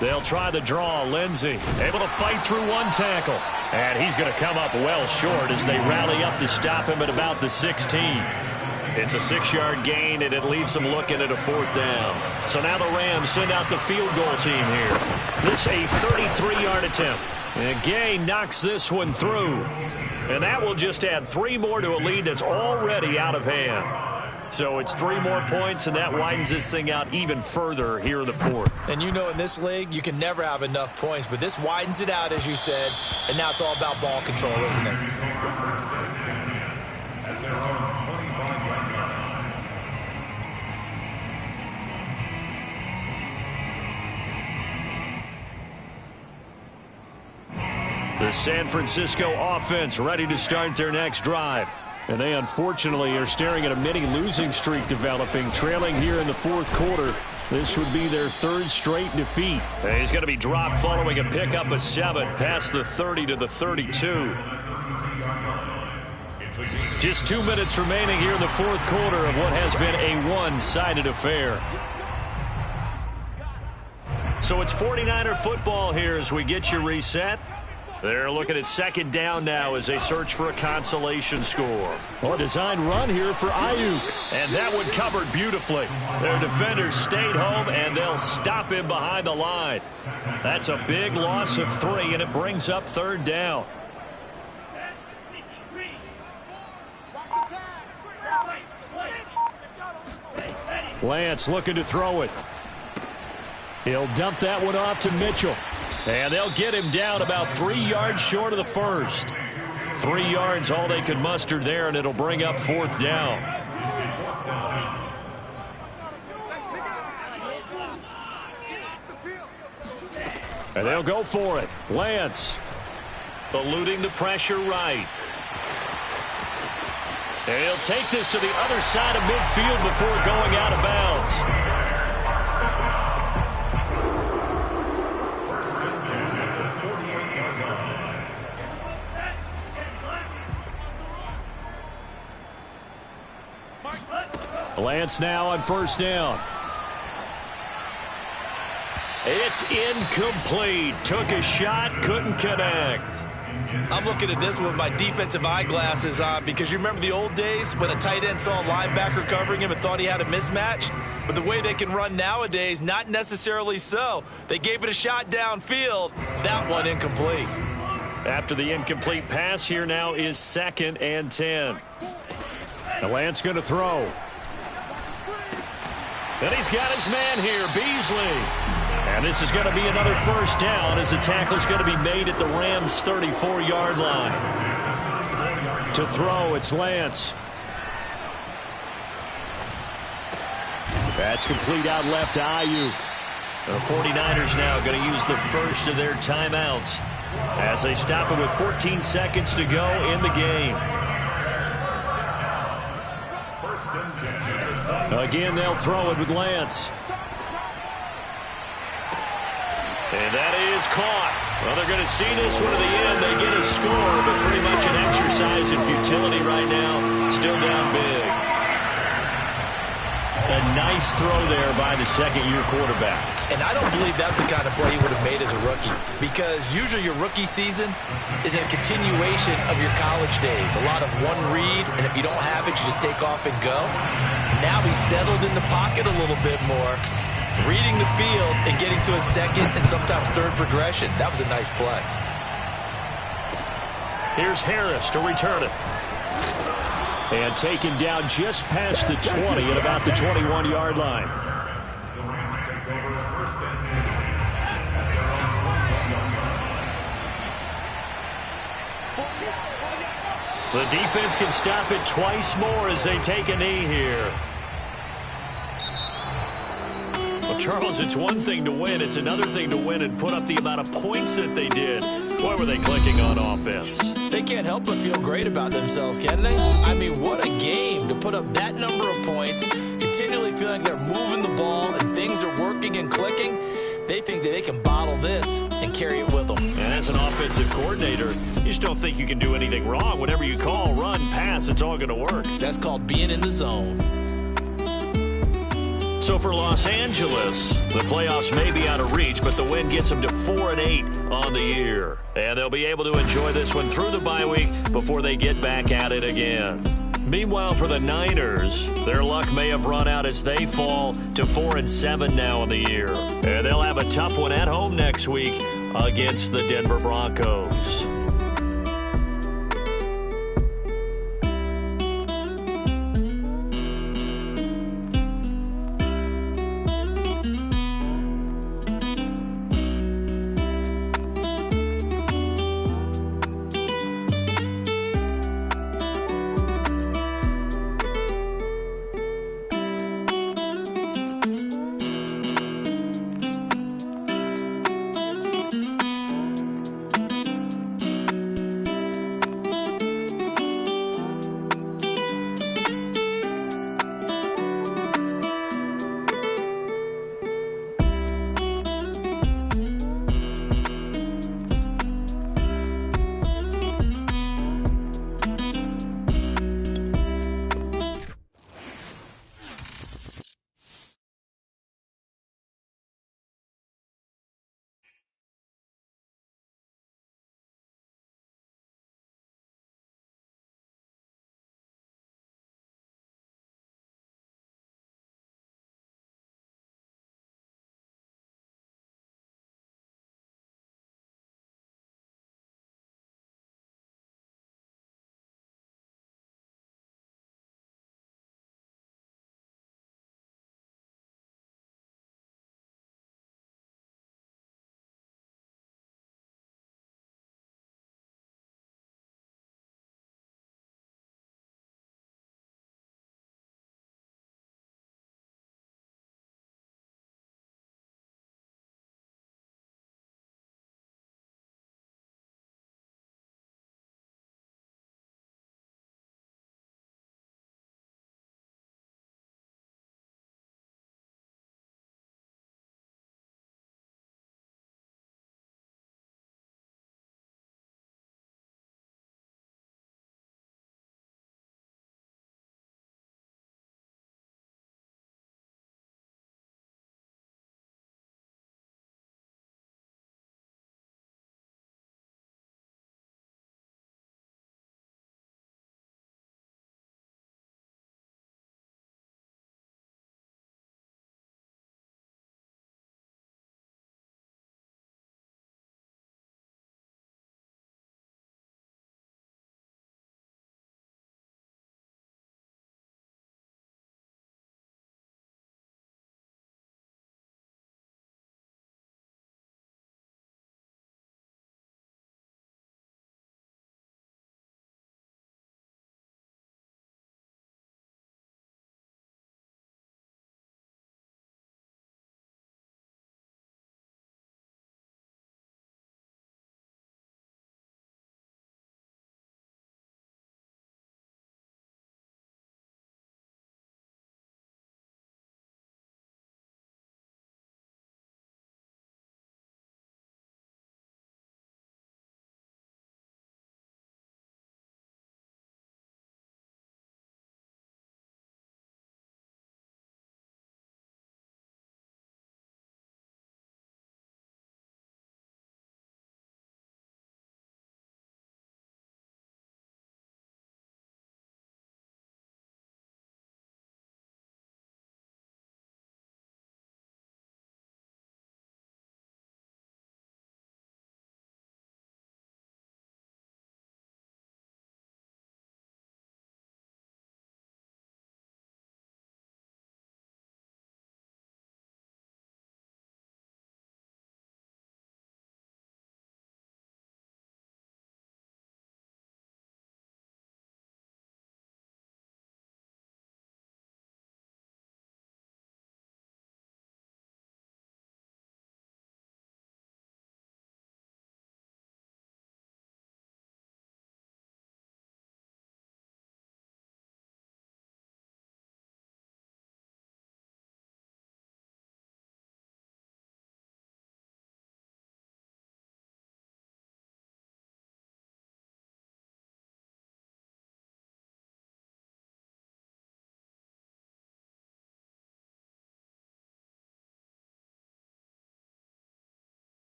They'll try the draw. Lindsey able to fight through one tackle. And he's going to come up well short as they rally up to stop him at about the 16. It's a 6-yard gain, and it leaves them looking at a 4th down. So now the Rams send out the field goal team here. This a 33-yard attempt. And Gay knocks this one through. And that will just add 3 more to a lead that's already out of hand. So it's 3 more points, and that widens this thing out even further here in the 4th. And you know in this league, you can never have enough points, but this widens it out, as you said, and now it's all about ball control, isn't it? First and 10 at their own 25-yard line. The San Francisco offense ready to start their next drive. And they unfortunately are staring at a mini losing streak developing, trailing here in the 4th quarter. This would be their 3rd straight defeat. And he's going to be dropped following a pickup of 7 past the 30 to the 32. Just 2 minutes remaining here in the 4th quarter of what has been a one-sided affair. So it's 49er football here as we get you reset. They're looking at 2nd down now as they search for a consolation score. A design run here for Ayuk. And that one covered beautifully. Their defenders stayed home, and they'll stop him behind the line. That's a big loss of 3, and it brings up 3rd down. Lance looking to throw it. He'll dump that one off to Mitchell. And they'll get him down about 3 yards short of the 1st. 3 yards all they could muster there, and it'll bring up 4th down. And they'll go for it. Lance. Eluding the pressure right. And he'll take this to the other side of midfield before going out of bounds. Lance now on first down. It's incomplete. Took a shot, couldn't connect. I'm looking at this with my defensive eyeglasses on because you remember the old days when a tight end saw a linebacker covering him and thought he had a mismatch? But the way they can run nowadays, not necessarily so. They gave it a shot downfield. That one incomplete. After the incomplete pass, here now is 2nd and 10. The Lance going to throw. And he's got his man here, Beasley. And this is going to be another first down as the tackle's going to be made at the Rams' 34-yard line. To throw, it's Lance. That's complete out left to Ayuk. The 49ers now going to use the first of their timeouts as they stop it with 14 seconds to go in the game. Again, they'll throw it with Lance. And that is caught. Well, they're going to see this one to the end. They get a score, but pretty much an exercise in futility right now. Still down big. A nice throw there by the second-year quarterback. And I don't believe that's the kind of play he would have made as a rookie, because usually your rookie season is a continuation of your college days. A lot of one read, and if you don't have it, you just take off and go. Now he's settled in the pocket a little bit more, reading the field and getting to a second and sometimes third progression. That was a nice play. Here's Harris to return it. And taken down just past the 20 at about the 21-yard line. The Rams take over at 1st and 10. The defense can stop it twice more as they take a knee here. Well, Charles, it's one thing to win. It's another thing to win and put up the amount of points that they did. What were they clicking on offense? They can't help but feel great about themselves, can they? I mean, what a game to put up that number of points, continually feeling like they're moving the ball and things are working and clicking. They think that they can bottle this and carry it with them. And as an offensive coordinator, you just don't think you can do anything wrong. Whatever you call, run, pass, it's all going to work. That's called being in the zone. So for Los Angeles, the playoffs may be out of reach, but the win gets them to 4-8 on the year. And they'll be able to enjoy this one through the bye week before they get back at it again. Meanwhile, for the Niners, their luck may have run out as they fall to 4-7 now in the year. And they'll have a tough one at home next week against the Denver Broncos.